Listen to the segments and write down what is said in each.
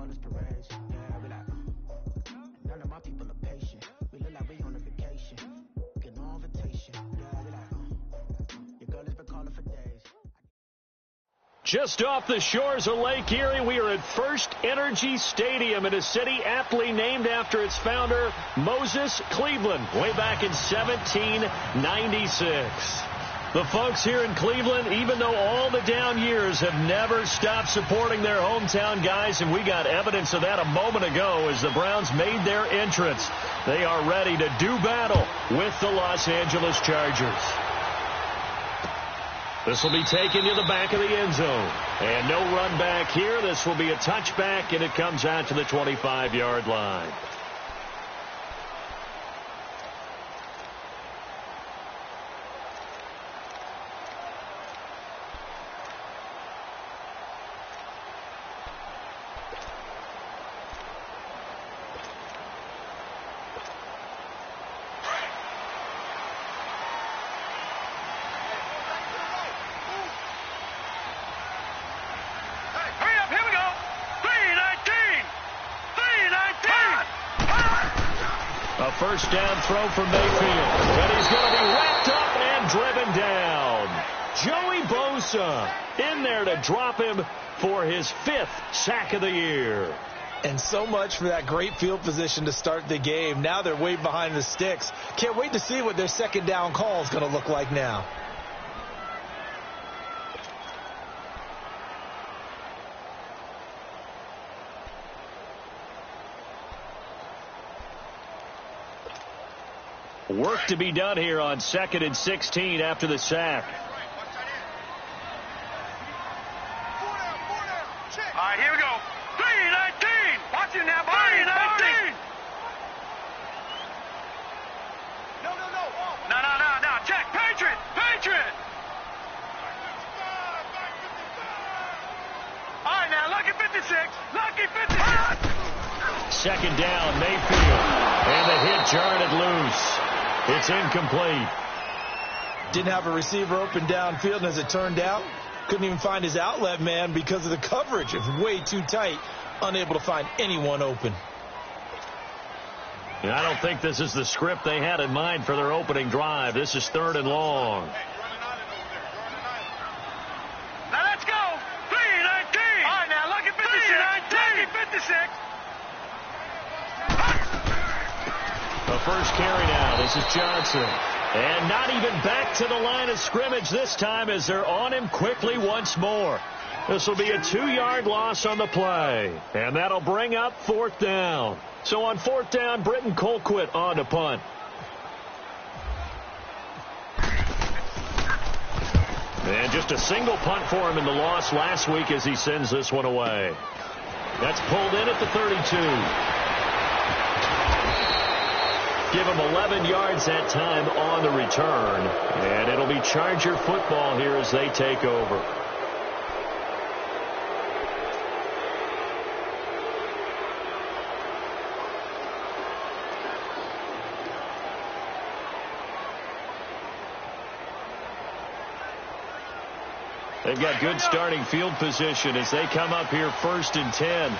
all this parades. Yeah, we like, none of my people are patient. We look like we on a vacation. Get no invitation. Yeah, we like, your girl has been calling for days. Just off the shores of Lake Erie, we are at First Energy Stadium in a city aptly named after its founder, Moses Cleveland, way back in 1796. The folks here in Cleveland, even though all the down years, have never stopped supporting their hometown guys, and we got evidence of that a moment ago as the Browns made their entrance. They are ready to do battle with the Los Angeles Chargers. This will be taken to the back of the end zone. And no run back here. This will be a touchback, and it comes out to the 25-yard line. First down throw from Mayfield. And he's going to be wrapped up and driven down. Joey Bosa in there to drop him for his 5th sack of the year. And so much for that great field position to start the game. Now they're way behind the sticks. Can't wait to see what their second down call is going to look like now. Work to be done here on 2nd and 16 after the sack. All right, here we go. 3-19. Watch it now. 3-19. No. No. Check. Patriot. All right, now, lucky 56. Lucky 56. Second down, Mayfield. And the hit jarred it loose. It's incomplete. Didn't have a receiver open downfield, and as it turned out, couldn't even find his outlet man because of the coverage. It was way too tight, unable to find anyone open. I don't think this is the script they had in mind for their opening drive. This is 3rd and long. Now let's go. 3-19. All right, now look at 56. Lucky 56. The first carry now. This is Johnson. And not even back to the line of scrimmage this time as they're on him quickly once more. This will be a 2-yard loss on the play. And that'll bring up 4th down. So on 4th down, Britton Colquitt on to punt. And just a single punt for him in the loss last week as he sends this one away. That's pulled in at the 32. Give him 11 yards that time on the return. And it'll be Charger football here as they take over. They've got good starting field position as they come up here 1st and 10.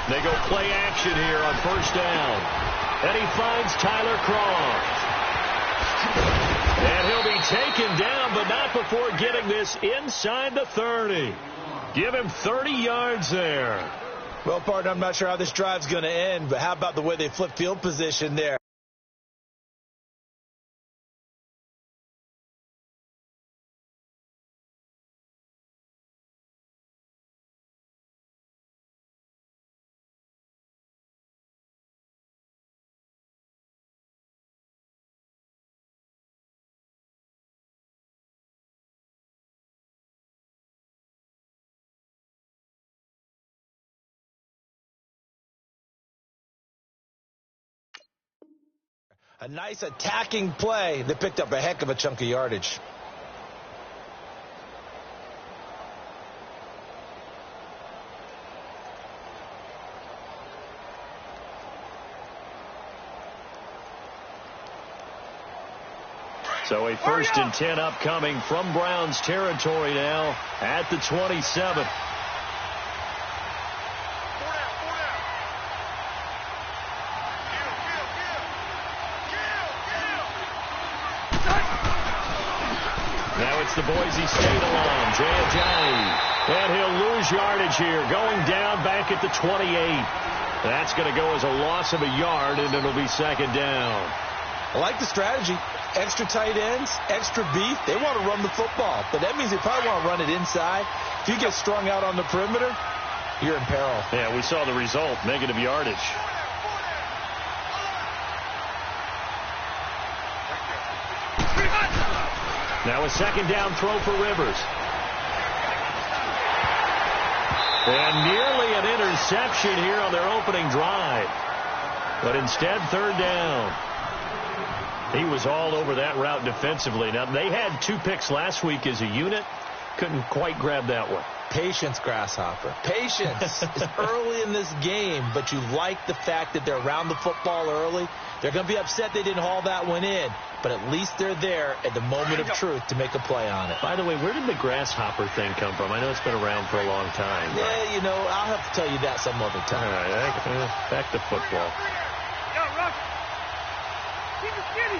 They go play action here on 1st down. And he finds Tyler Croft. And he'll be taken down, but not before getting this inside the 30. Give him 30 yards there. Well, partner, I'm not sure how this drive's going to end, but how about the way they flip field position there? A nice attacking play that picked up a heck of a chunk of yardage. So a 1st and 10 upcoming from Browns territory now at the 27. Now it's the Boise State alum, Jay. And he'll lose yardage here, going down back at the 28. That's going to go as a loss of a yard, and it'll be 2nd down. I like the strategy. Extra tight ends, extra beef. They want to run the football, but that means they probably want to run it inside. If you get strung out on the perimeter, you're in peril. Yeah, we saw the result, negative yardage. Now a 2nd down throw for Rivers. And nearly an interception here on their opening drive. But instead, 3rd down. He was all over that route defensively. Now, they had 2 picks last week as a unit. Couldn't quite grab that one. Patience, Grasshopper. Patience. It's early in this game, but you like the fact that they're around the football early. They're going to be upset they didn't haul that one in, but at least they're there at the moment of truth to make a play on it. By the way, where did the grasshopper thing come from? I know it's been around for a long time. Yeah, you know, I'll have to tell you that some other time. All right, back to football. Yo, Russ. Keep it skinny.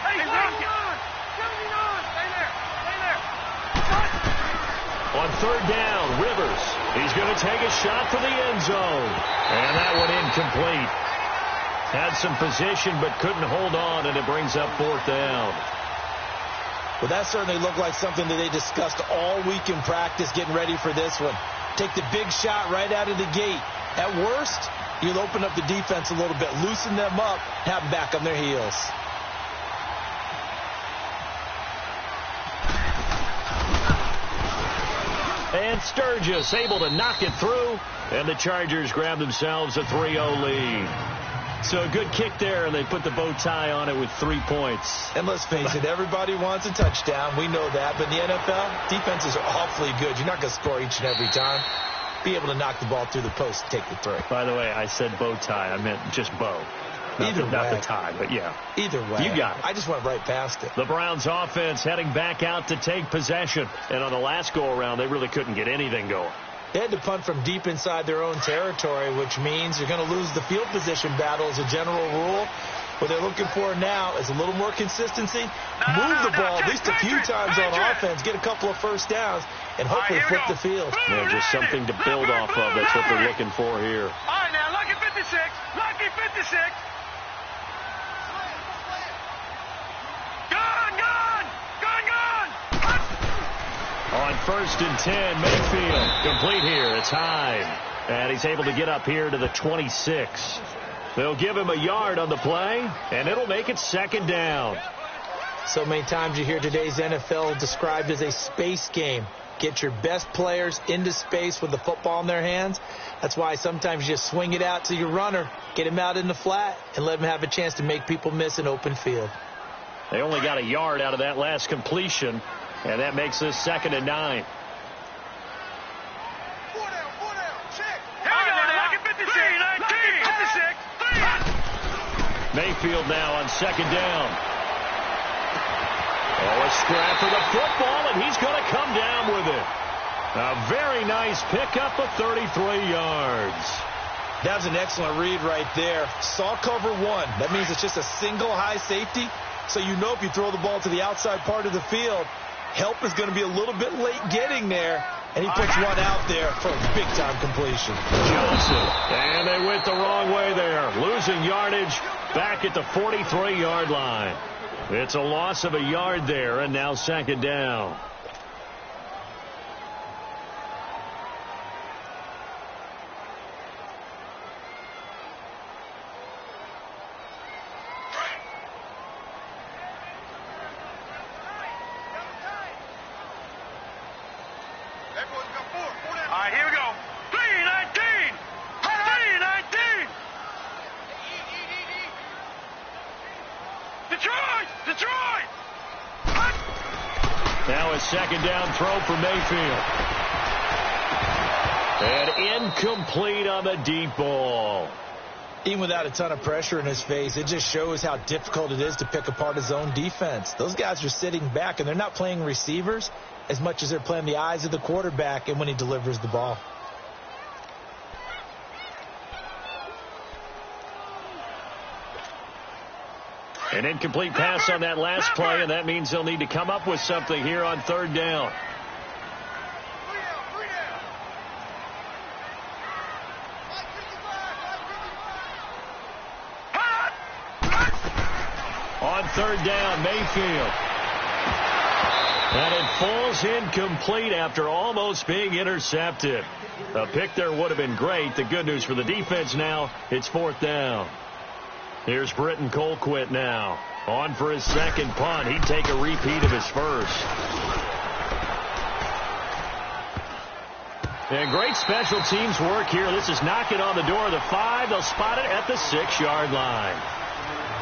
Hey, 79. Stay there. Stay there. On 3rd down, Rivers. He's going to take a shot for the end zone. And that one incomplete. Had some position but couldn't hold on, and it brings up 4th down. Well, that certainly looked like something that they discussed all week in practice getting ready for this one. Take the big shot right out of the gate. At worst, you'll open up the defense a little bit, loosen them up, have them back on their heels. And Sturgis able to knock it through, and the Chargers grab themselves a 3-0 lead. So a good kick there, and they put the bow tie on it with 3 points. And let's face it, everybody wants a touchdown. We know that. But in the NFL, defenses are awfully good. You're not going to score each and every time. Be able to knock the ball through the post and take the 3. By the way, I said bow tie. I meant just bow. Not the tie, but yeah. Either way. You got it. I just went right past it. The Browns offense heading back out to take possession. And on the last go-around, they really couldn't get anything going. They had to punt from deep inside their own territory, which means you're going to lose the field position battle as a general rule. What they're looking for now is a little more consistency. Move the ball at least a few times on offense, get a couple of 1st downs, and hopefully flip the field. Yeah, just something to build off of. That's what they're looking for here. All right, now, lucky 56. Lucky 56. On 1st and 10, Mayfield complete here. It's Hyde. And he's able to get up here to the 26. They'll give him a yard on the play, and it'll make it 2nd down. So many times you hear today's NFL described as a space game. Get your best players into space with the football in their hands. That's why sometimes you just swing it out to your runner, get him out in the flat, and let him have a chance to make people miss an open field. They only got a yard out of that last completion, and that makes this 2nd and 9. Mayfield now on 2nd down. Oh, a scrap for the football, and he's going to come down with it. A very nice pickup of 33 yards. That was an excellent read right there. Saw cover 1. That means it's just a single high safety. So you know if you throw the ball to the outside part of the field, help is going to be a little bit late getting there. And he puts one out there for a big-time completion. Johnson. And they went the wrong way there. Losing yardage back at the 43-yard line. It's a loss of a yard there, and now 2nd down. All right, here we go. 3-19. 3-19. Detroit. Now a 2nd down throw for Mayfield. And incomplete on the deep ball. Even without a ton of pressure in his face, it just shows how difficult it is to pick apart his own defense. Those guys are sitting back, and they're not playing receivers as much as they're playing the eyes of the quarterback and when he delivers the ball. An incomplete pass on that last play, and that means they'll need to come up with something here on third down. On third down, Mayfield. And it falls incomplete after almost being intercepted. A pick there would have been great. The good news for the defense now, it's fourth down. Here's Britton Colquitt now. On for his second punt. He'd take a repeat of his first. And great special teams work here. This is knocking on the door of the 5. They'll spot it at the 6-yard line.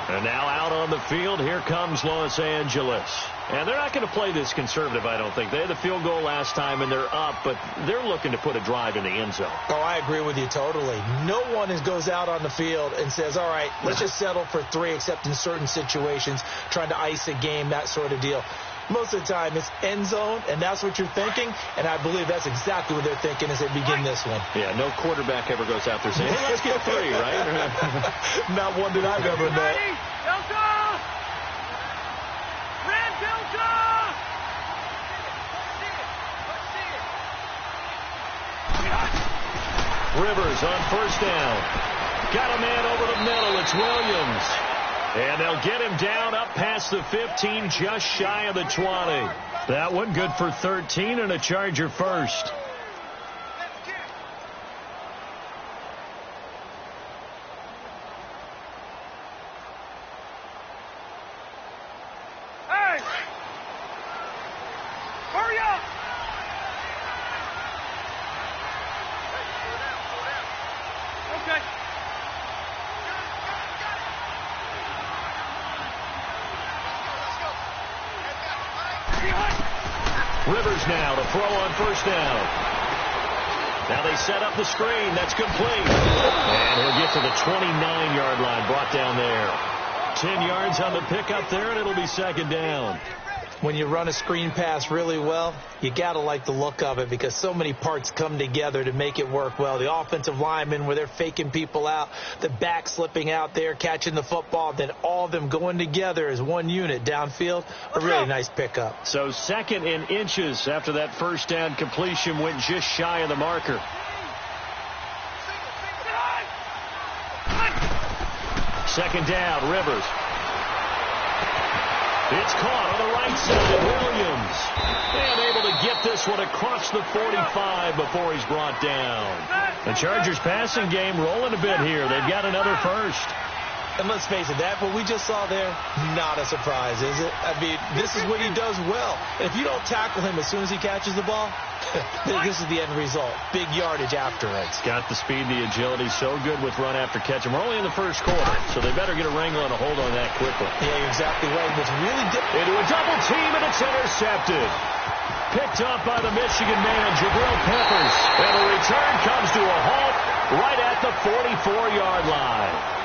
And now out on the field, here comes Los Angeles. And they're not going to play this conservative, I don't think. They had the field goal last time, and they're up, but they're looking to put a drive in the end zone. Oh, I agree with you totally. No one goes out on the field and says, all right, let's just settle for 3, except in certain situations, trying to ice a game, that sort of deal. Most of the time, it's end zone, and that's what you're thinking, and I believe that's exactly what they're thinking as they begin this one. Yeah, no quarterback ever goes out there saying, hey, let's get 3, right? Not one that I've ever met. Delta! Red Delta! Rivers on first down. Got a man over the middle. It's Williams. And they'll get him down up past the 15, just shy of the 20. That one good for 13 and a Charger first. Hey! Hurry up! Okay. Rivers now to throw on first down. Now they set up the screen. That's complete. And he'll get to the 29-yard line, brought down there. 10 yards on the pickup there, and it'll be second down. When you run a screen pass really well, you got to like the look of it because so many parts come together to make it work well. The offensive linemen where they're faking people out, the back slipping out there, catching the football, then all of them going together as one unit downfield. A really nice pickup. So second in inches after that first down completion went just shy of the marker. Second down, Rivers. It's caught on the right side. Williams. And able to get this one across the 45 before he's brought down. The Chargers passing game rolling a bit here. They've got another first. And let's face it, that what we just saw there, not a surprise, is it? I mean, this is what he does well. And if you don't tackle him as soon as he catches the ball, this is the end result. Big yardage after it. It's got the speed, the agility, so good with run after catch. And we're only in the first quarter, so they better get a wrangle and a hold on that quickly. Yeah, you're exactly right. What's really into a double team, and it's intercepted. Picked up by the Michigan man, Jabril Peppers. And the return comes to a halt right at the 44-yard line.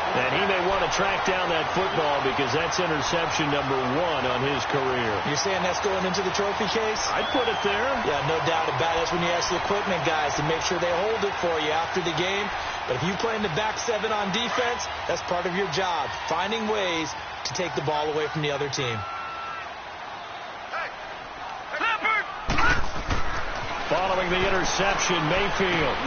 And he may want to track down that football because that's interception number 1 on his career. You're saying that's going into the trophy case? I'd put it there. Yeah, no doubt about it. That's when you ask the equipment guys to make sure they hold it for you after the game. But if you play in the back 7 on defense, that's part of your job, finding ways to take the ball away from the other team. Following the interception, Mayfield.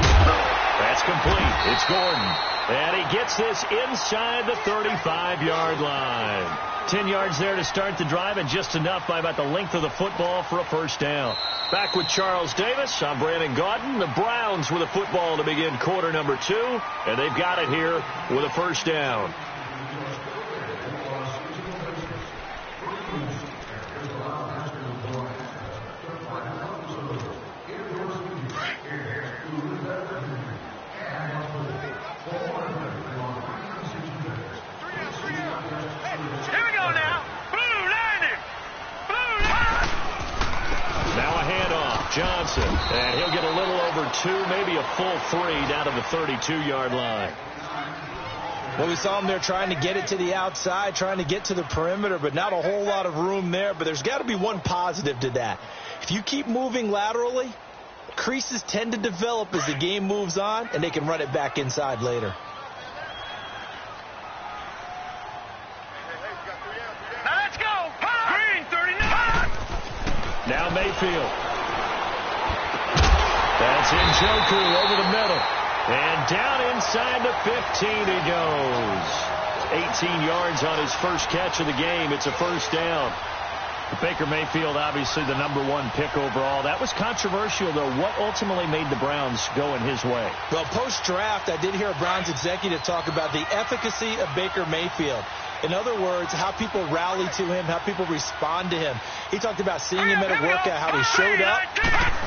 That's complete. It's Gordon. And he gets this inside the 35-yard line. 10 yards there to start the drive, and just enough by about the length of the football for a first down. Back with Charles Davis. I'm Brandon Gaudin. The Browns with a football to begin quarter number 2, and they've got it here with a first down. Johnson, and he'll get a little over 2, maybe a full 3 down to the 32-yard line. Well, we saw him there trying to get it to the outside, trying to get to the perimeter, but not a whole lot of room there. But there's got to be one positive to that. If you keep moving laterally, creases tend to develop as the game moves on, and they can run it back inside later. Now let's go. Green 39. Now Mayfield. That's Njoku over the middle. And down inside the 15 he goes. 18 yards on his first catch of the game. It's a first down. Baker Mayfield, obviously the #1 pick overall. That was controversial, though. What ultimately made the Browns go in his way? Well, post-draft, I did hear a Browns executive talk about the efficacy of Baker Mayfield. In other words, how people rally to him, how people respond to him. He talked about seeing him at a workout, how he showed up,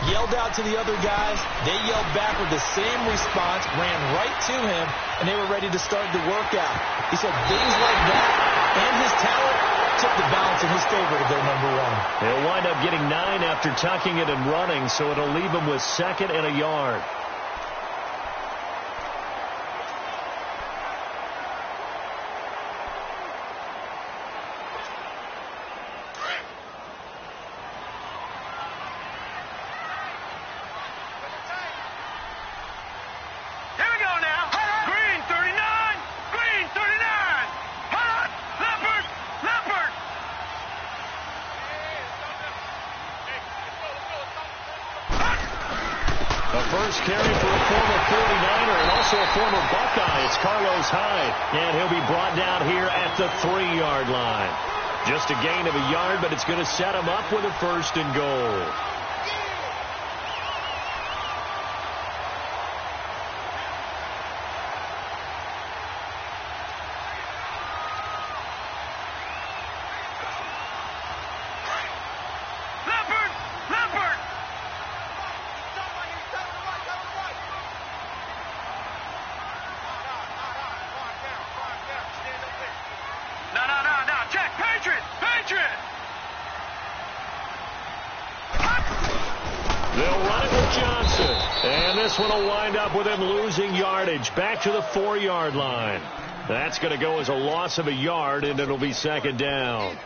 yelled out to the other guys. They yelled back with the same response, ran right to him, and they were ready to start the workout. He said things like that and his talent tipped the balance in his favor to go #1. He'll wind up getting 9 after tucking it and running, so it'll leave him with 2nd and a yard. First carry for a former 49er and also a former Buckeye. It's Carlos Hyde, and he'll be brought down here at the 3-yard line. Just a gain of a yard, but it's going to set him up with a 1st and goal. This one will wind up with him losing yardage back to the 4-yard line. That's going to go as a loss of a yard, and it'll be 2nd down.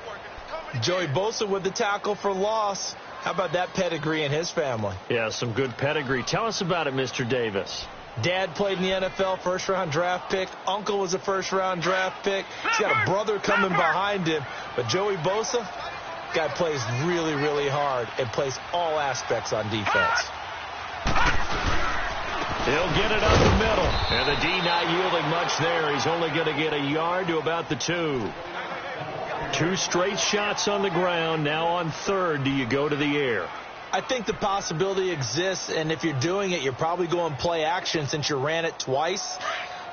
Joey Bosa with the tackle for loss. How about that pedigree in his family? Yeah, some good pedigree. Tell us about it, Mr. Davis. Dad played in the NFL, first-round draft pick. Uncle was a first-round draft pick. He's got a brother coming behind him. But Joey Bosa, guy plays really, really hard and plays all aspects on defense. He'll get it up the middle. And the D not yielding much there. He's only going to get a yard to about the 2. 2 straight shots on the ground. Now on 3rd, do you go to the air? I think the possibility exists, and if you're doing it, you're probably going play action since you ran it twice.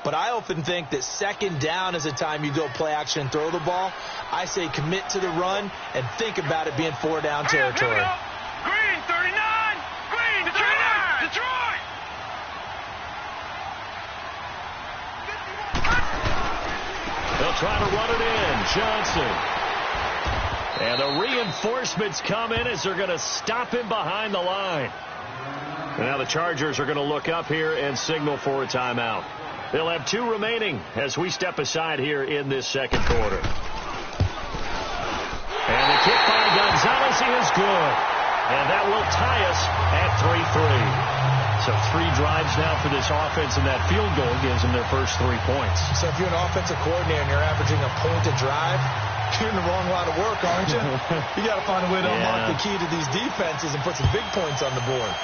But I often think that 2nd down is the time you go play action and throw the ball. I say commit to the run and think about it being 4-down territory. Green 39! Green Detroit! Detroit! They'll try to run it in. Johnson. And the reinforcements come in as they're going to stop him behind the line. Now the Chargers are going to look up here and signal for a timeout. They'll have 2 remaining as we step aside here in this 2nd quarter. And the kick by Gonzalez is good. And that will tie us at 3-3. So 3 drives now for this offense, and that field goal gives them their first 3 points. So if you're an offensive coordinator and you're averaging a point a drive, you're in the wrong line of work, aren't you? You got to find a way to unlock the key to these defenses and put some big points on the board.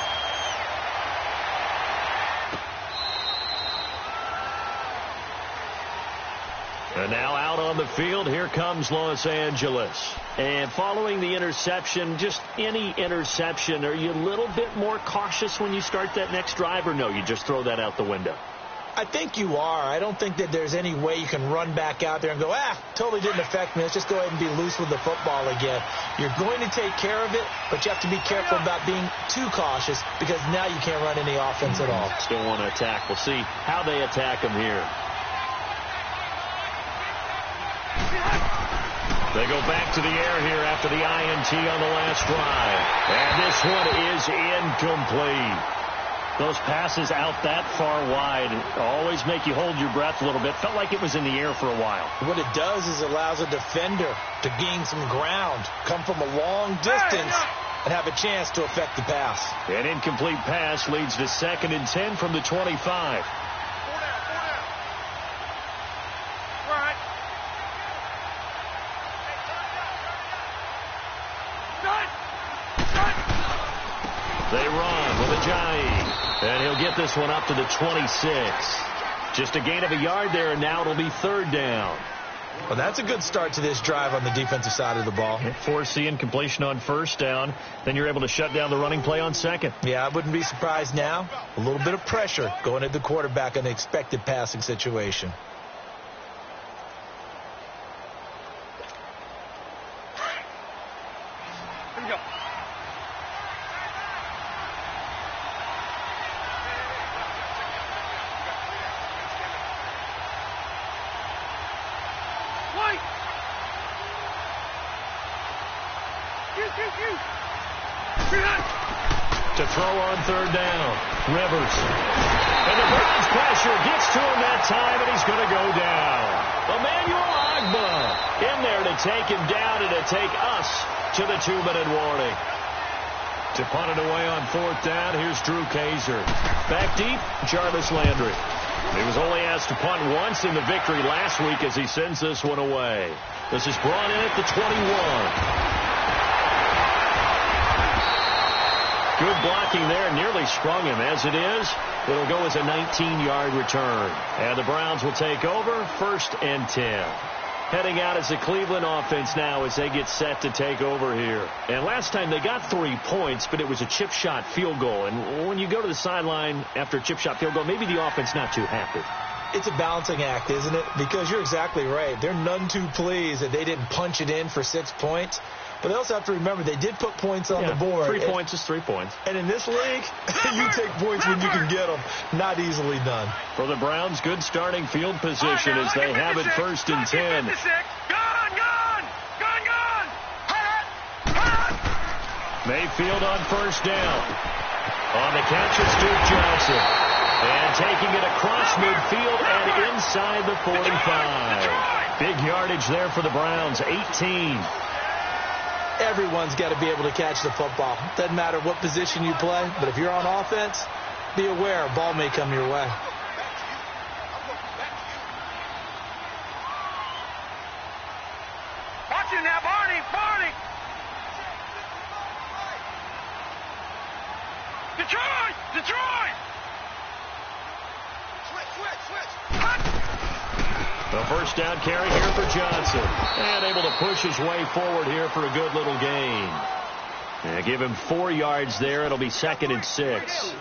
And now out on the field, here comes Los Angeles. And following the interception, just any interception, are you a little bit more cautious when you start that next drive, or no, you just throw that out the window? I think you are. I don't think that there's any way you can run back out there and go, totally didn't affect me. Let's just go ahead and be loose with the football again. You're going to take care of it, but you have to be careful about being too cautious because now you can't run any offense at all. Still want to attack. We'll see how they attack him here. They go back to the air here after the INT on the last drive. And this one is incomplete. Those passes out that far wide always make you hold your breath a little bit. Felt like it was in the air for a while. What it does is it allows a defender to gain some ground, come from a long distance, and have a chance to affect the pass. An incomplete pass leads to 2nd and 10 from the 25. They run with Ajayi, and he'll get this one up to the 26. Just a gain of a yard there, and now it'll be 3rd down. Well, that's a good start to this drive on the defensive side of the ball. Force the incompletion on 1st down. Then you're able to shut down the running play on 2nd. Yeah, I wouldn't be surprised now. A little bit of pressure going at the quarterback in the expected passing situation. Here we go. To throw on 3rd down. Rivers. And the Browns pressure gets to him that time, and he's going to go down. Emmanuel Agba in there to take him down and to take us to the 2-minute warning. To punt it away on 4th down, here's Drew Kaiser. Back deep, Jarvis Landry. He was only asked to punt once in the victory last week as he sends this one away. This is brought in at the 21. Good blocking there, nearly sprung him. As it is, it'll go as a 19-yard return. And the Browns will take over, 1st and 10. Heading out as the Cleveland offense now as they get set to take over here. And last time they got 3 points, but it was a chip shot field goal. And when you go to the sideline after a chip shot field goal, maybe the offense not too happy. It's a balancing act, isn't it? Because you're exactly right. They're none too pleased that they didn't punch it in for 6 points. But they also have to remember they did put points on the board. 3 points is 3 points. And in this league, you take points when you can get them. Not easily done. For the Browns, good starting field position as they have it 1st and 10. Mayfield on 1st down. On the catch is Duke Johnson. And taking it across midfield and inside the 45. Big yardage there for the Browns, 18. Everyone's got to be able to catch the football. Doesn't matter what position you play, but if you're on offense, be aware a ball may come your way. Watch it now, Barney! Detroit! Switch! The 1st down carry here for Johnson. And able to push his way forward here for a good little gain. And give him 4 yards there. It'll be 2nd and 6.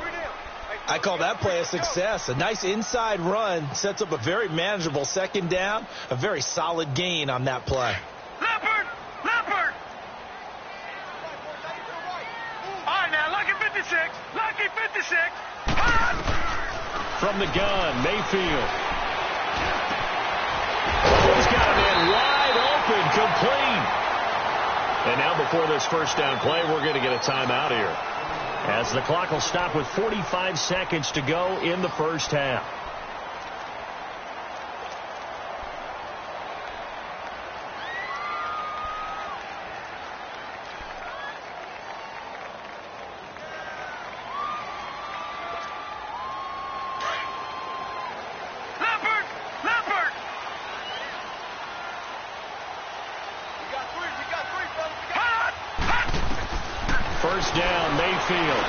I call that play a success. A nice inside run sets up a very manageable 2nd down. A very solid gain on that play. Leopard! All right, now, Lucky 56. From the gun, Mayfield. He's got a man wide open, complete. And now before this 1st down play, we're going to get a timeout here. As the clock will stop with 45 seconds to go in the 1st half. Down, Mayfield.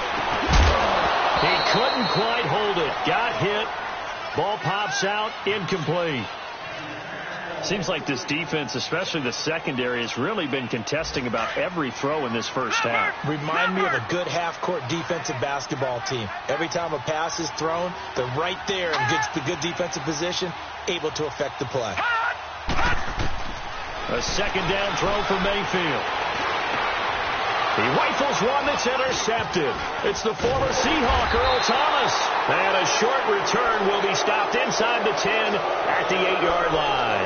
He couldn't quite hold it. Got hit. Ball pops out. Incomplete. Seems like this defense, especially the secondary, has really been contesting about every throw in this 1st half. Remind me of a good half-court defensive basketball team. Every time a pass is thrown, they're right there and gets the good defensive position, able to affect the play. A 2nd down throw for Mayfield. He rifles one that's intercepted. It's the former Seahawk, Earl Thomas. And a short return will be stopped inside the 10 at the 8-yard line.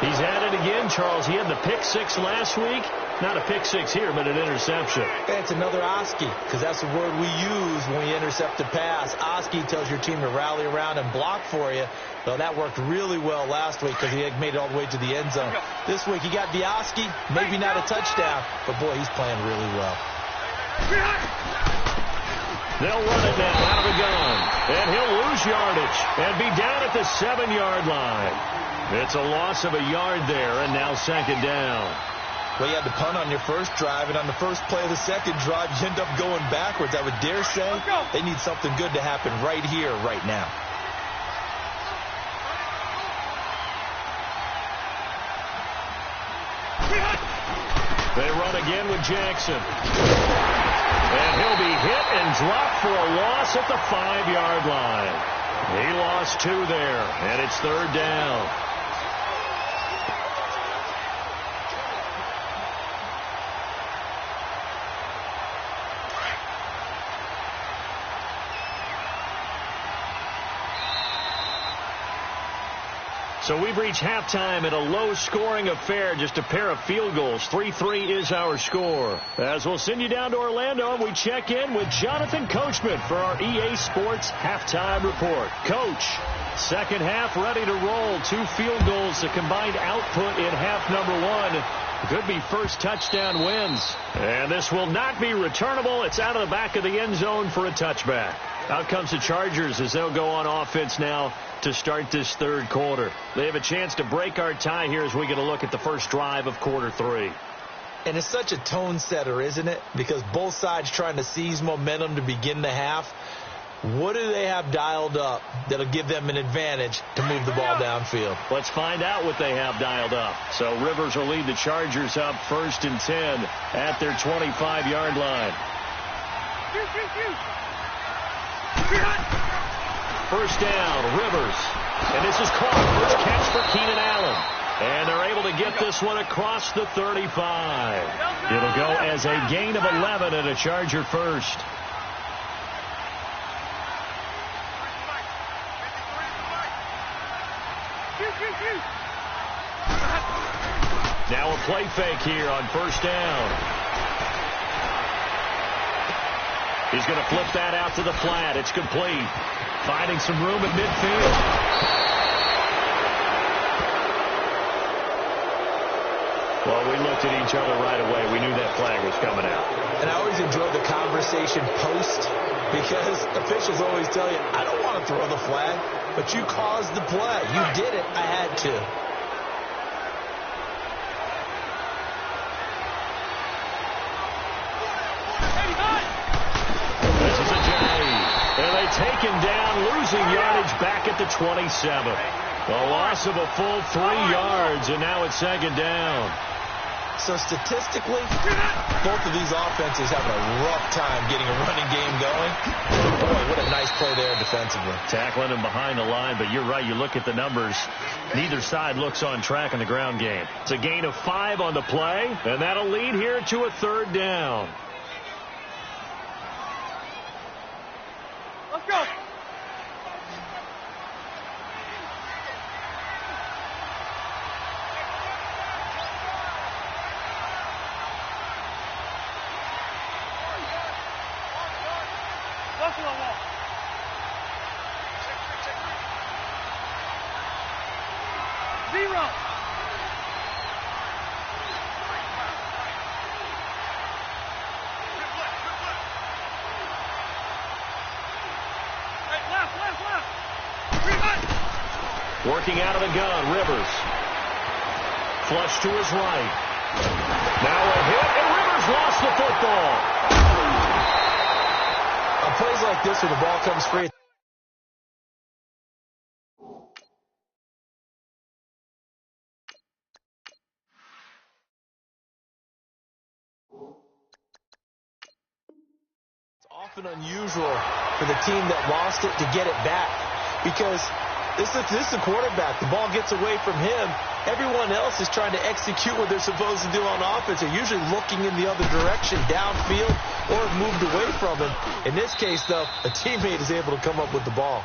He's at it again, Charles. He had the pick 6 last week. Not a pick six here, but an interception. It's another Oski, because that's the word we use when we intercept a pass. Oski tells your team to rally around and block for you. So that worked really well last week because he had made it all the way to the end zone. This week he got the Oski, maybe not a touchdown, but boy, he's playing really well. They'll run it now out of the gun, and he'll lose yardage and be down at the 7-yard line. It's a loss of a yard there, and now second down. Well, you had to punt on your first drive, and on the first play of the second drive, you end up going backwards. I would dare say they need something good to happen right here, right now. They run again with Jackson. And he'll be hit and dropped for a loss at the 5-yard line. He lost 2 there, and it's third down. So we've reached halftime at a low-scoring affair, just a pair of field goals. 3-3 is our score. As we'll send you down to Orlando, and we check in with Jonathan Coachman for our EA Sports Halftime Report. Coach, second half ready to roll. 2 field goals, the combined output in half number 1. Could be first touchdown wins. And this will not be returnable. It's out of the back of the end zone for a touchback. Out comes the Chargers as they'll go on offense now to start this third quarter. They have a chance to break our tie here as we get a look at the first drive of quarter 3. And it's such a tone setter, isn't it? Because both sides trying to seize momentum to begin the half. What do they have dialed up that'll give them an advantage to move the ball downfield? Let's find out what they have dialed up. So Rivers will lead the Chargers up 1st and 10 at their 25-yard line. First down, Rivers. And this is caught. First catch for Keenan Allen. And they're able to get this one across the 35. It'll go as a gain of 11 and a Charger first. Now a play fake here on first down. He's going to flip that out to the flat. It's complete. Finding some room at midfield. Well, we looked at each other right away. We knew that flag was coming out. And I always enjoy the conversation post because officials always tell you, I don't want to throw the flag, but you caused the play. You did it. I had to. Taken down, losing yardage back at the 27. A loss of a full 3 yards, and now it's second down. So statistically, both of these offenses having a rough time getting a running game going. Boy, what a nice play there defensively. Tackling him behind the line, but you're right. You look at the numbers. Neither side looks on track in the ground game. It's a gain of 5 on the play, and that'll lead here to a third down. Let's go. Zero. Working out of the gun, Rivers. Flush to his right. Now a hit, and Rivers lost the football. On plays like this where the ball comes free, it's often unusual for the team that lost it to get it back because this is the quarterback. The ball gets away from him. Everyone else is trying to execute what they're supposed to do on offense. They're usually looking in the other direction, downfield, or have moved away from him. In this case, though, a teammate is able to come up with the ball.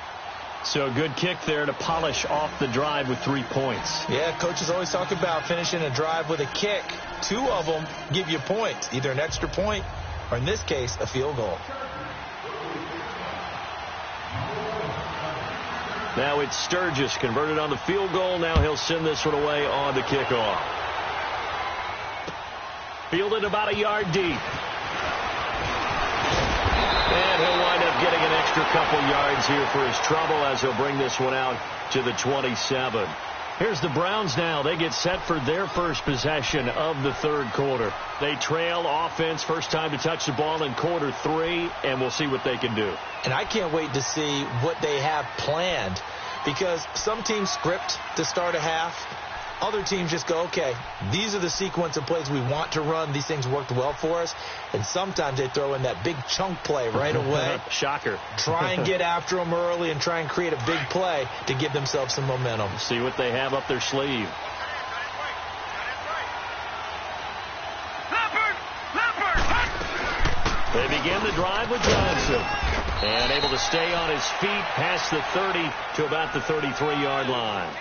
So a good kick there to polish off the drive with 3 points. Yeah, coaches always talk about finishing a drive with a kick. 2 of them give you points, either an extra point or, in this case, a field goal. Now it's Sturgis converted on the field goal. Now he'll send this one away on the kickoff. Fielded about a yard deep. And he'll wind up getting an extra couple yards here for his trouble as he'll bring this one out to the 27. Here's the Browns now. They get set for their first possession of the third quarter. They trail offense, first time to touch the ball in quarter 3, and we'll see what they can do. And I can't wait to see what they have planned, because some teams script to start a half. Other teams just go, okay, these are the sequence of plays we want to run. These things worked well for us. And sometimes they throw in that big chunk play right away. Shocker. Try and get after them early and try and create a big play to give themselves some momentum. See what they have up their sleeve. They begin the drive with Johnson. And able to stay on his feet past the 30 to about the 33-yard line.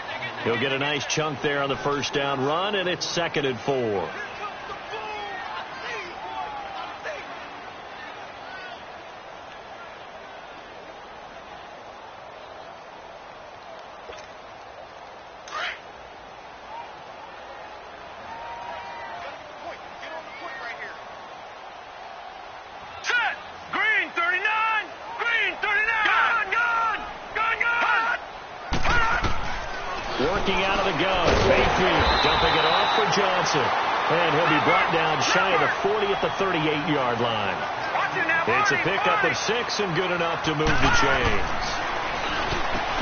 He'll get a nice chunk there on the first down run, and it's 2nd and 4. Working out of the gun. Mayfield dumping it off for Johnson. And he'll be brought down shy of the 40 at the 38-yard line. It's a pickup of 6 and good enough to move the chains.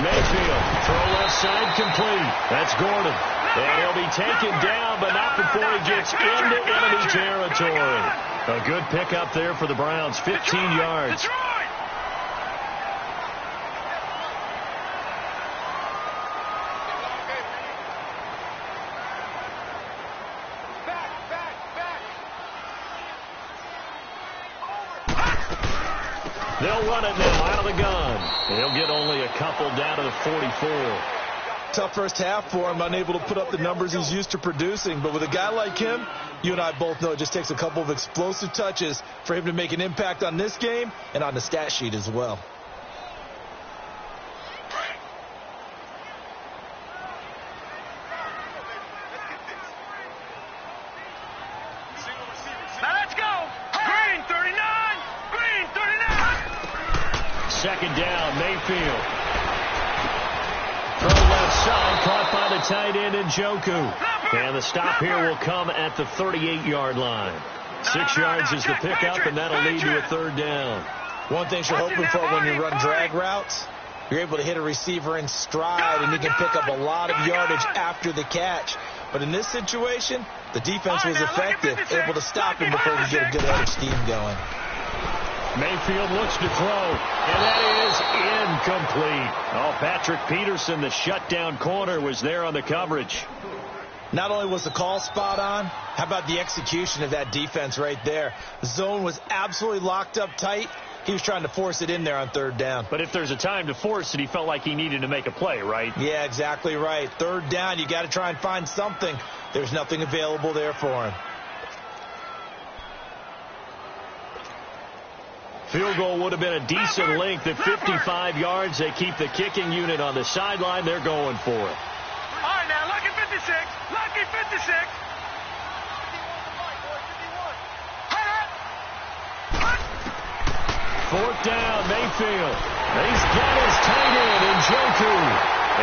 Mayfield, throw left side complete. That's Gordon. And he'll be taken down, but not before he gets into enemy territory. A good pickup there for the Browns, 15 yards. They'll run it now out of the gun. He'll get only a couple down to the 44. Tough first half for him, unable to put up the numbers he's used to producing. But with a guy like him, you and I both know it just takes a couple of explosive touches for him to make an impact on this game and on the stat sheet as well. Second down, Mayfield. Throw left side, caught by the tight end Njoku. And the stop here will come at the 38-yard line. 6 yards is the pickup, and that'll lead to a third down. One thing you're hoping for when you run drag routes, you're able to hit a receiver in stride, and you can pick up a lot of yardage after the catch. But in this situation, the defense was effective, able to stop him before we get a good head of steam going. Mayfield looks to throw, and that is incomplete. Oh, Patrick Peterson, the shutdown corner, was there on the coverage. Not only was the call spot on, how about the execution of that defense right there? The zone was absolutely locked up tight. He was trying to force it in there on third down. But if there's a time to force it, he felt like he needed to make a play, right? Yeah, exactly right. Third down, you got to try and find something. There's nothing available there for him. Field goal would have been a decent length at 55 yards. They keep the kicking unit on the sideline. They're going for it. All right, now, lucky 56. Lucky 56. Fourth down, Mayfield. He's got his tight end, Njoku.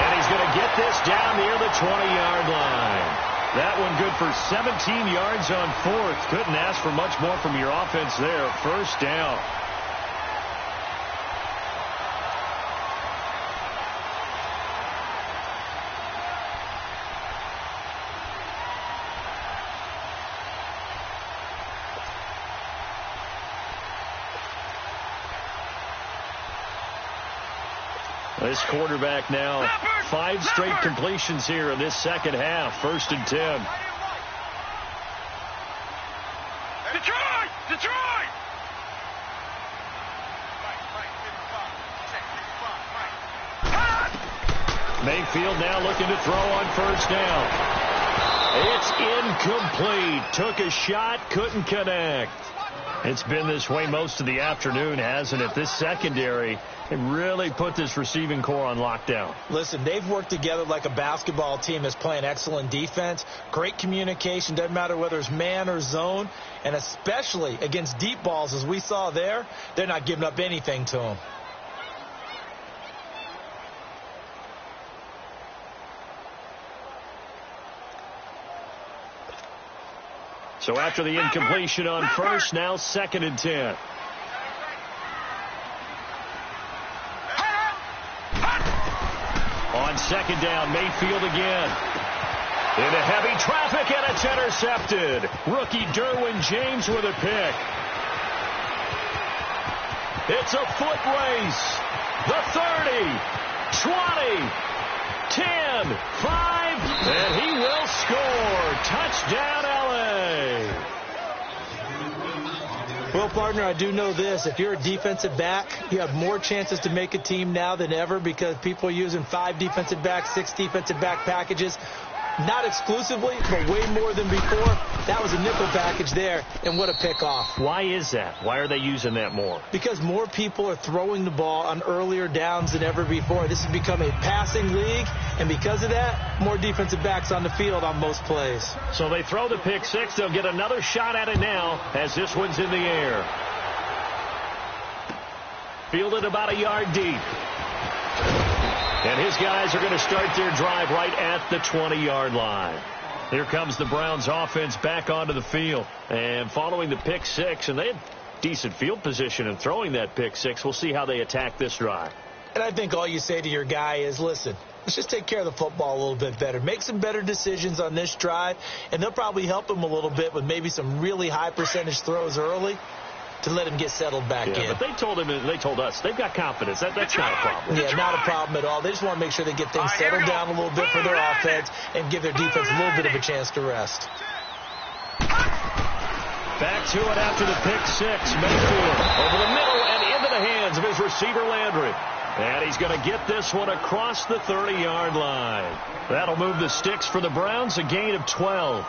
And he's going to get this down near the 20-yard line. That one good for 17 yards on fourth. Couldn't ask for much more from your offense there. First down. This quarterback now 5 straight completions here in this second half. 1st and 10. Detroit! Detroit! Mayfield now looking to throw on first down. It's incomplete. Took a shot, couldn't connect. It's been this way most of the afternoon, hasn't it? This secondary really put this receiving core on lockdown. Listen, they've worked together like a basketball team that's playing excellent defense. Great communication. Doesn't matter whether it's man or zone. And especially against deep balls, as we saw there, they're not giving up anything to them. So after the incompletion on first, now 2nd and 10. On 2nd down, Mayfield again. Into heavy traffic, and it's intercepted. Rookie Derwin James with a pick. It's a foot race. The 30, 20, 10, 5, and he will score. Touchdown, L.A. Well, partner, I do know this. If you're a defensive back, you have more chances to make a team now than ever because people are using 5 defensive backs, 6 defensive back packages. Not exclusively, but way more than before. That was a nickel package there, and what a pickoff. Why is that? Why are they using that more? Because more people are throwing the ball on earlier downs than ever before. This has become a passing league, and because of that, more defensive backs on the field on most plays. So they throw the pick six. They'll get another shot at it now as this one's in the air. Fielded about a yard deep. And his guys are going to start their drive right at the 20-yard line. Here comes the Browns offense back onto the field. And following the pick six, and they had decent field position in throwing that pick six. We'll see how they attack this drive. And I think all you say to your guy is, listen, let's just take care of the football a little bit better. Make some better decisions on this drive, and they'll probably help him a little bit with maybe some really high percentage throws early to let him get settled back in. But they told us they've got confidence. That's not a problem. Yeah, not a problem at all. They just want to make sure they get things settled down a little bit for their offense and give their defense a little bit of a chance to rest. Back to it after the pick six. Mayfield over the middle and into the hands of his receiver Landry. And he's going to get this one across the 30-yard line. That'll move the sticks for the Browns, a gain of 12.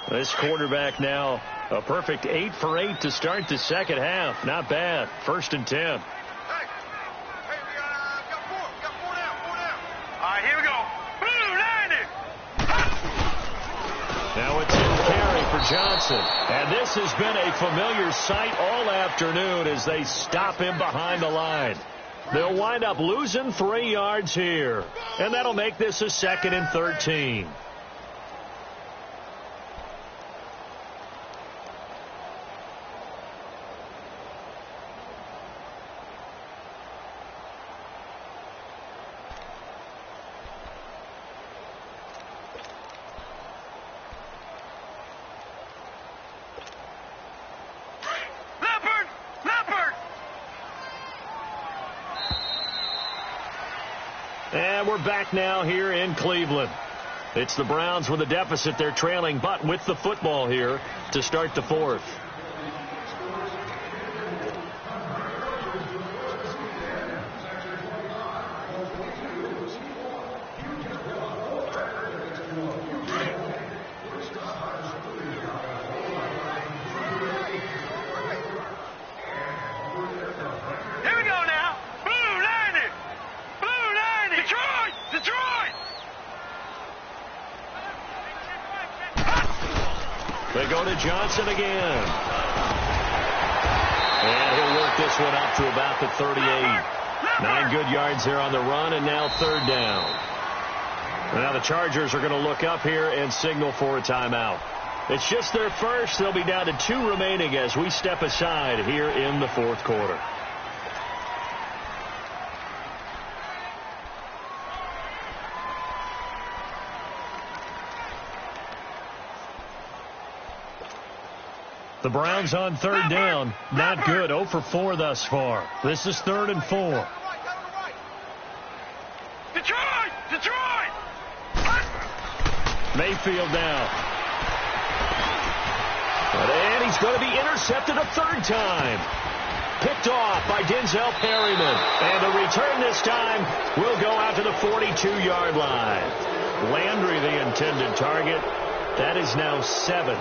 This quarterback now a perfect 8 for 8 to start the second half. Not bad. 1st and 10. Hey, we got 4 down. All right, here we go. Blue 90. Now it's in carry for Johnson. And this has been a familiar sight all afternoon as they stop him behind the line. They'll wind up losing 3 yards here. And that'll make this a 2nd and 13. And we're back now here in Cleveland. It's the Browns with a deficit. They're trailing, but with the football here to start the 4th. They go to Johnson again. And he'll work this one up to about the 38. 9 good yards there on the run, and now 3rd down. Now the Chargers are going to look up here and signal for a timeout. It's just their first. They'll be down to 2 remaining as we step aside here in the 4th quarter. The Browns on 3rd down. Not good. 0 for 4 thus far. This is 3rd and 4. Detroit! Mayfield now. And he's going to be intercepted a third time. Picked off by Denzel Perryman. And the return this time will go out to the 42-yard line. Landry, the intended target. That is now seven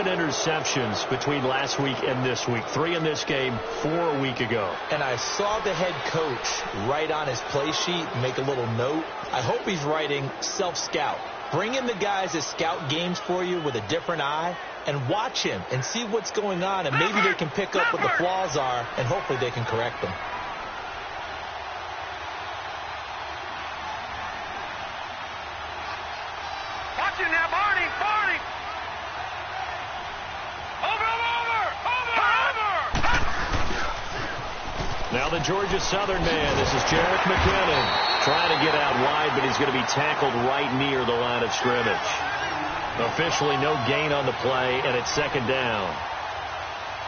interceptions between last week and this week. 3 in this game, 4 a week ago. And I saw the head coach write on his play sheet, make a little note. I hope he's writing self-scout. Bring in the guys that scout games for you with a different eye and watch him and see what's going on, and maybe they can pick up what the flaws are, and hopefully they can correct them. Watch him now, Barney! Over! Now the Georgia Southern man. This is Jarek McKinnon trying to get out wide, but he's going to be tackled right near the line of scrimmage. Officially no gain on the play, and it's second down.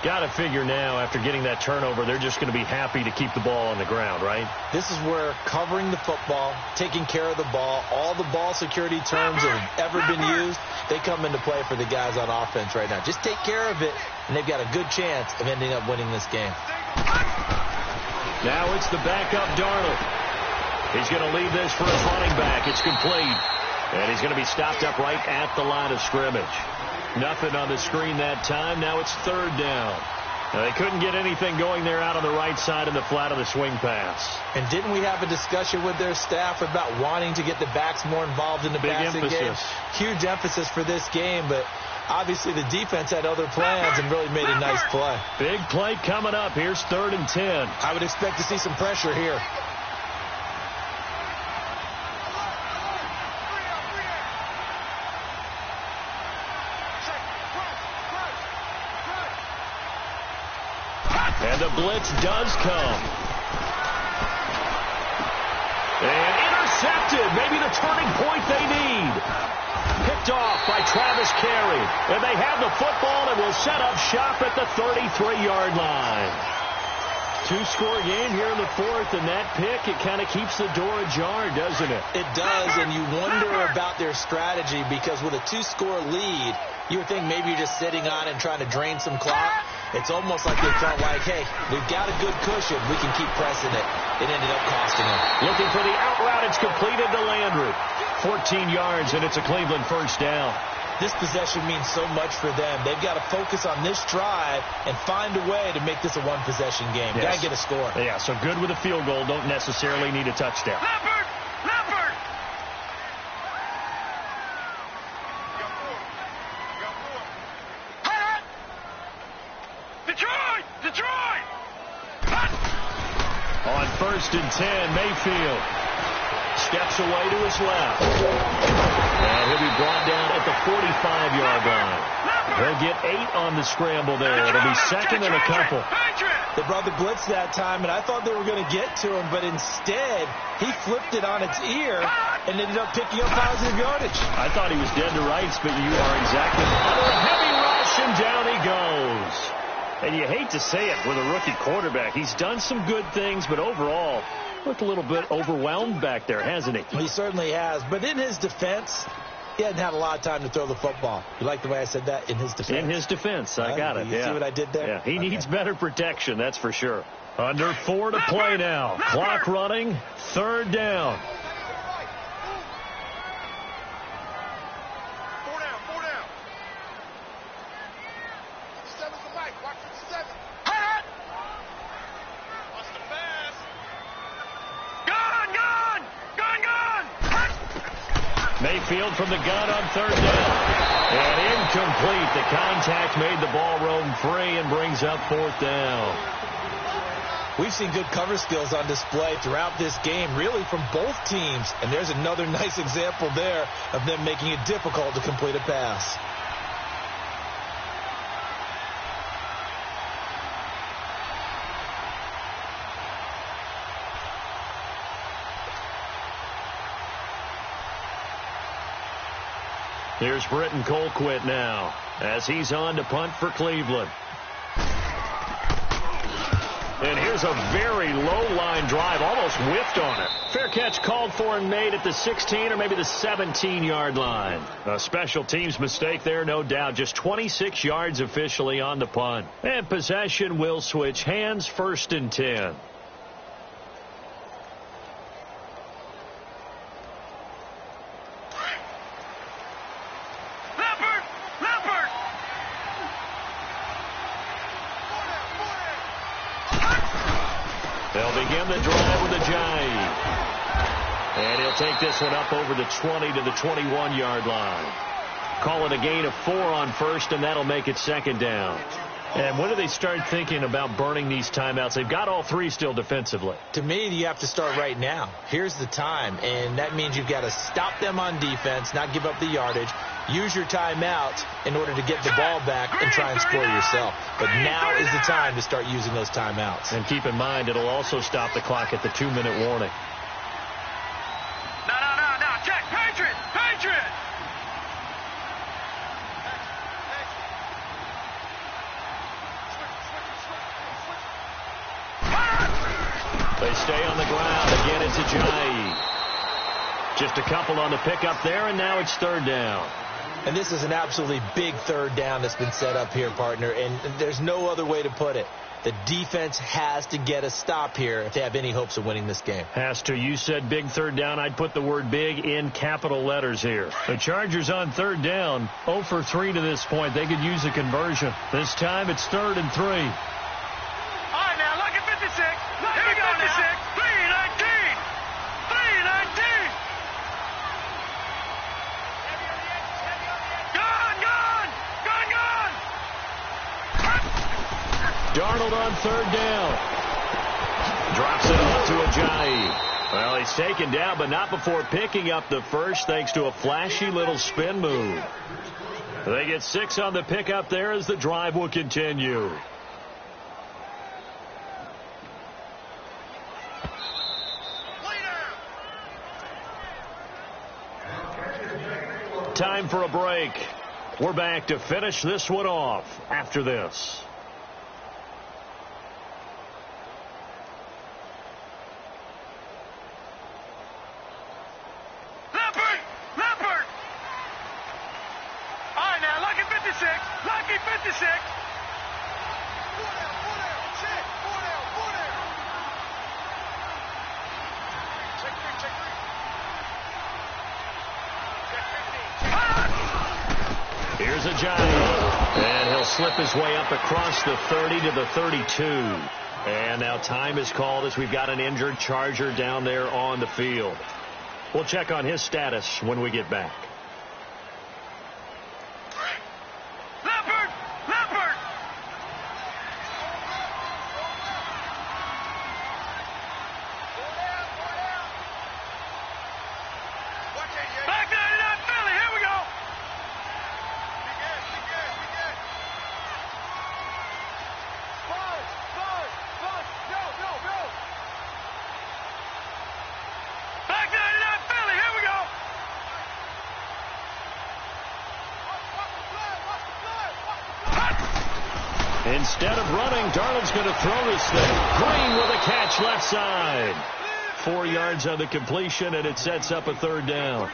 Got to figure now, after getting that turnover, they're just going to be happy to keep the ball on the ground, right? This is where covering the football, taking care of the ball, all the ball security terms that have ever been used, they come into play for the guys on offense right now. Just take care of it, and they've got a good chance of ending up winning this game. Now it's the backup Darnold. He's going to leave this for his running back. It's complete. And he's going to be stopped up right at the line of scrimmage. Nothing on the screen that time. Now it's third down. Now they couldn't get anything going there out on the right side in the flat of the swing pass. And didn't we have a discussion with their staff about wanting to get the backs more involved in the passing game? Huge emphasis for this game, but obviously the defense had other plans and really made a nice play. Big play coming up. Here's 3rd and 10. I would expect to see some pressure here. And the blitz does come. And intercepted. Maybe the turning point they need. Picked off by Travis Carey. And they have the football and will set up shop at the 33-yard line. 2-score game here in the 4th, and that pick, it kind of keeps the door ajar, doesn't it? It does, and you wonder about their strategy, because with a 2-score lead, you would think maybe you're just sitting on it and trying to drain some clock. It's almost like they felt like, hey, we've got a good cushion. We can keep pressing it. It ended up costing them. Looking for the out route. It's completed to Landry. 14 yards, and it's a Cleveland first down. This possession means so much for them. They've got to focus on this drive and find a way to make this a one-possession game. Yes. Got to get a score. Yeah, so good with a field goal. Don't necessarily need a touchdown. Leopard! Detroit! On 1st and 10, Mayfield steps away to his left. And he'll be brought down at the 45-yard line. He'll get 8 on the scramble there. It'll be second and a couple. They brought the blitz that time, and I thought they were going to get to him, but instead, he flipped it on its ear and ended up picking up positive yardage. I thought he was dead to rights, but you are exactly right. A heavy rush, and down he goes. And you hate to say it with a rookie quarterback. He's done some good things, but overall, looked a little bit overwhelmed back there, hasn't he? He certainly has. But in his defense, he hadn't had a lot of time to throw the football. You like the way I said that? In his defense? In his defense. I got it. You see what I did there? Yeah, he needs better protection, that's for sure. Under 4 to play now. Clock running. 3rd down. Mayfield from the gun on 3rd down. And incomplete. The contact made the ball roam free and brings up 4th down. We've seen good cover skills on display throughout this game, really from both teams. And there's another nice example there of them making it difficult to complete a pass. Here's Britton Colquitt now as he's on to punt for Cleveland. And here's was a very low-line drive, almost whiffed on it. Fair catch called for and made at the 16 or maybe the 17-yard line. A special teams mistake there, no doubt. Just 26 yards officially on the punt. And possession will switch hands, 1st and 10. They'll begin the drive with a jive. And he'll take this one up over the 20 to the 21-yard line. Call it a gain of 4 on 1st, and that'll make it 2nd down. And when do they start thinking about burning these timeouts? They've got all 3 still defensively. To me, you have to start right now. Here's the time, and that means you've got to stop them on defense, not give up the yardage. Use your timeouts in order to get the ball back and try and score yourself. But now is the time to start using those timeouts. And keep in mind, it'll also stop the clock at the 2-minute warning. No. Check. Patriot. They stay on the ground. Again, it's Ajayi. Just a couple on the pickup there, and now it's 3rd down. And this is an absolutely big 3rd down that's been set up here, partner, and there's no other way to put it. The defense has to get a stop here if they have any hopes of winning this game. Has to. You said big 3rd down. I'd put the word big in capital letters here. The Chargers on 3rd down, 0 for 3 to this point. They could use a conversion. This time it's 3rd and 3. All right, now, look at 56. Here we go 56. 319. 319. Darnold on 3rd down. Drops it off to Ajayi. Well, he's taken down, but not before picking up the first thanks to a flashy little spin move. They get 6 on the pickup there as the drive will continue. Time for a break. We're back to finish this one off after this. Lucky 56. Here's a giant. And he'll slip his way up across the 30 to the 32. And now time is called as we've got an injured Charger down there on the field. We'll check on his status when we get back. Instead of running, Darnold's going to throw this thing. Green with a catch left side. 4 yards on the completion, and it sets up a 3rd down.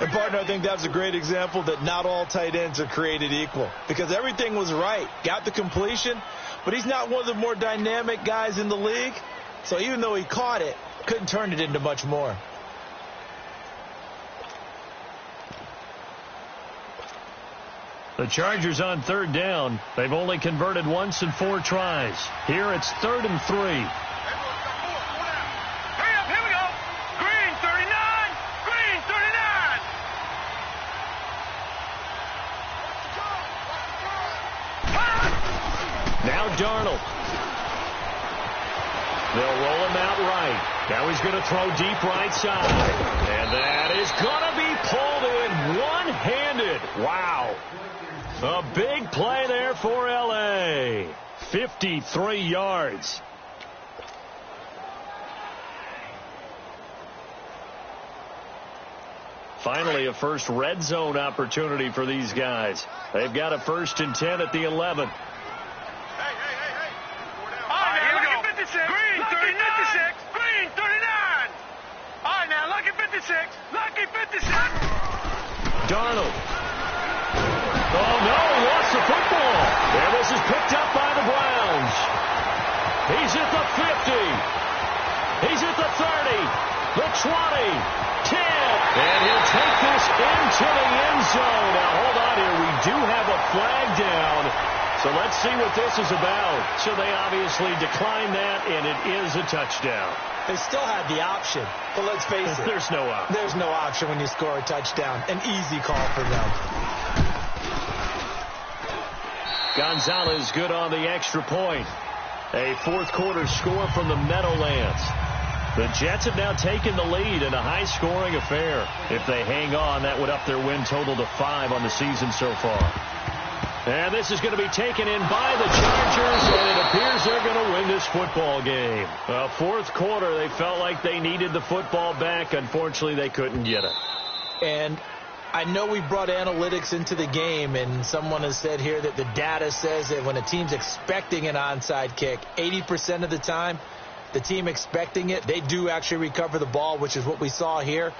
And, partner, I think that's a great example that not all tight ends are created equal. Because everything was right. Got the completion, but he's not one of the more dynamic guys in the league. So even though he caught it, couldn't turn it into much more. The Chargers on 3rd down. They've only converted once in 4 tries. Here it's 3rd and 3. Hurry up, here we go. Green 39. Green 39. Now Darnold. They'll roll him out right. Now he's going to throw deep right side. And that is going to be pulled in one-handed. Wow. A big play there for L.A. 53 yards. Finally, a first red zone opportunity for these guys. They've got a 1st and 10 at the 11. Hey. All right, here we go. 56. Darnold. Oh, no, he lost the football. And this is picked up by the Browns. He's at the 50. He's at the 30, the 20, 10. And he'll take this into the end zone. Now, hold on here. We do have a flag down. So let's see what this is about. So they obviously declined that, and it is a touchdown. They still had the option, but let's face it. There's no option. There's no option when you score a touchdown. An easy call for them. Gonzalez good on the extra point. A fourth-quarter score from the Meadowlands. The Jets have now taken the lead in a high-scoring affair. If they hang on, that would up their win total to 5 on the season so far. And this is going to be taken in by the Chargers, and it appears they're going to win this football game. Well, fourth quarter, they felt like they needed the football back. Unfortunately, they couldn't get it. And I know we brought analytics into the game, and someone has said here that the data says that when a team's expecting an onside kick, 80% of the time, the team expecting it, they do actually recover the ball, which is what we saw here.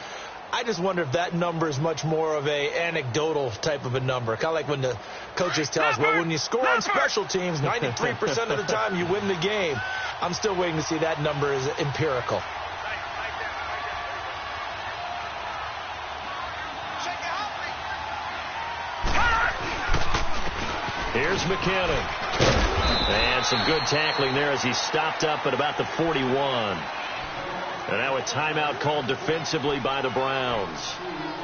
I just wonder if that number is much more of a anecdotal type of a number. Kind of like when the coaches tell us, well, when you score on special teams, 93% of the time you win the game. I'm still waiting to see that number is empirical. Here's McKinnon. And some good tackling there as he stopped up at about the 41. And now a timeout called defensively by the Browns,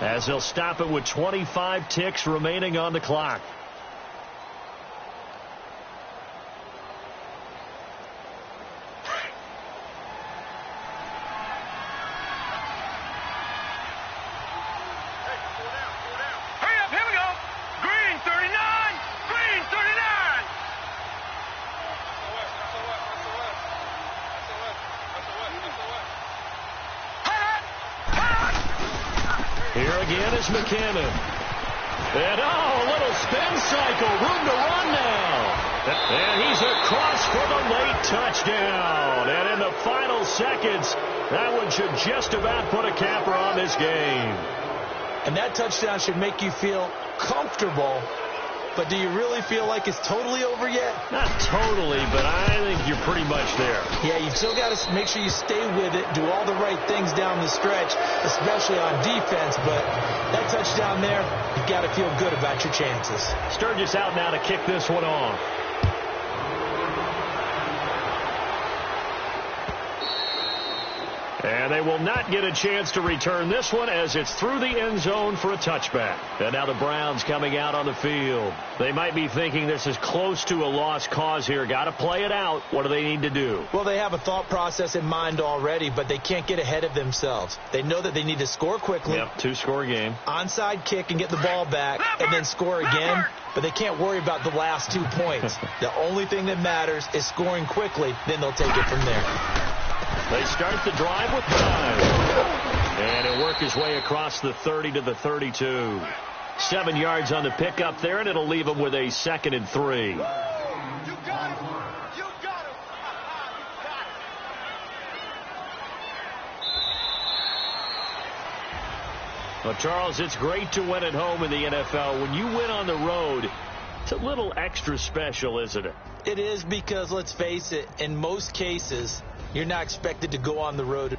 as they'll stop it with 25 ticks remaining on the clock. Hurry up, here we go. Green 39, green 39. Here again is McKinnon. And, a little spin cycle. Room to run now. And he's across for the late touchdown. And in the final seconds, that one should just about put a capper on this game. And that touchdown should make you feel comfortable. But do you really feel like it's totally over yet? Not totally, but I think you're pretty much there. Yeah, you've still got to make sure you stay with it, do all the right things down the stretch, especially on defense. But that touchdown there, you've got to feel good about your chances. Sturgis out now to kick this one off. And they will not get a chance to return this one as it's through the end zone for a touchback. And now the Browns coming out on the field. They might be thinking this is close to a lost cause here. Got to play it out. What do they need to do? Well, they have a thought process in mind already, but they can't get ahead of themselves. They know that they need to score quickly. Yep, 2-score game. Onside kick and get the ball back and then score again. But they can't worry about the last 2 points. The only thing that matters is scoring quickly. Then they'll take it from there. They start the drive with 5. And he'll work his way across the 30 to the 32. 7 yards on the pickup there, and it'll leave him with a 2nd and 3. You got him. You got him. You got it. Well, Charles, it's great to win at home in the NFL. When you win on the road, it's a little extra special, isn't it? It is, because let's face it, in most cases, you're not expected to go on the road